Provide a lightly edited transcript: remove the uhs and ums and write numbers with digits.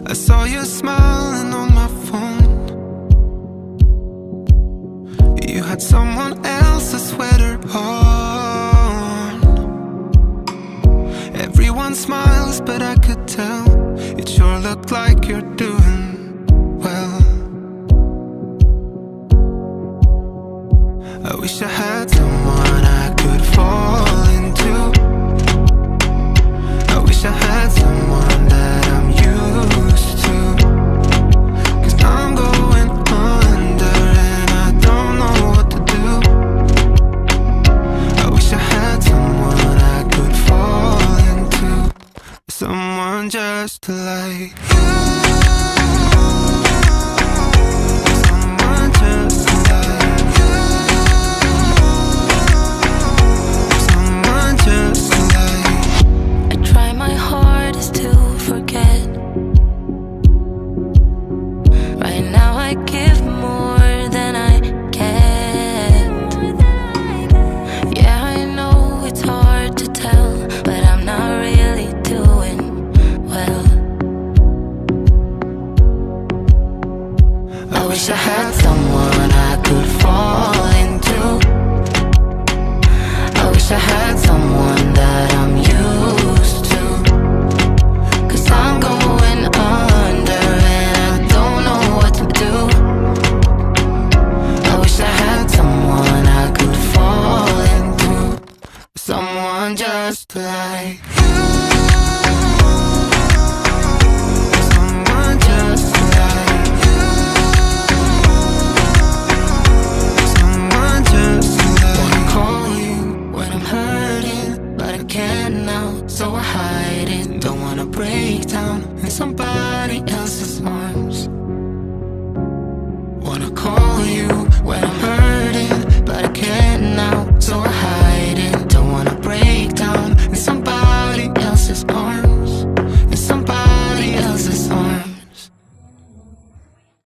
I saw you smiling on my phone. You had someone else's sweater on. Everyone smiles, but I could tell it sure looked like you're doing well. I wish I had someone I could fall into. I wish I had someone that I'm used to. 'Cause I'm going under and I don't know what to do. I wish I had someone I could fall into. Someone just like you. Someone just like you. Someone just like. I try my hardest to forget. Right now I give more than I get. Yeah, I know it's hard to tell, but I'm not really doing well. I wish I had someone I could fall into. I wish I had someone that I'm used to. 'Cause I'm going under and I don't know what to do. I wish I had someone I could fall into. Someone just like you. Someone just like you. Someone just like. Wanna call you when I'm hurting, but I can't now, so I hide it. Don't wanna break down in somebody else's arms.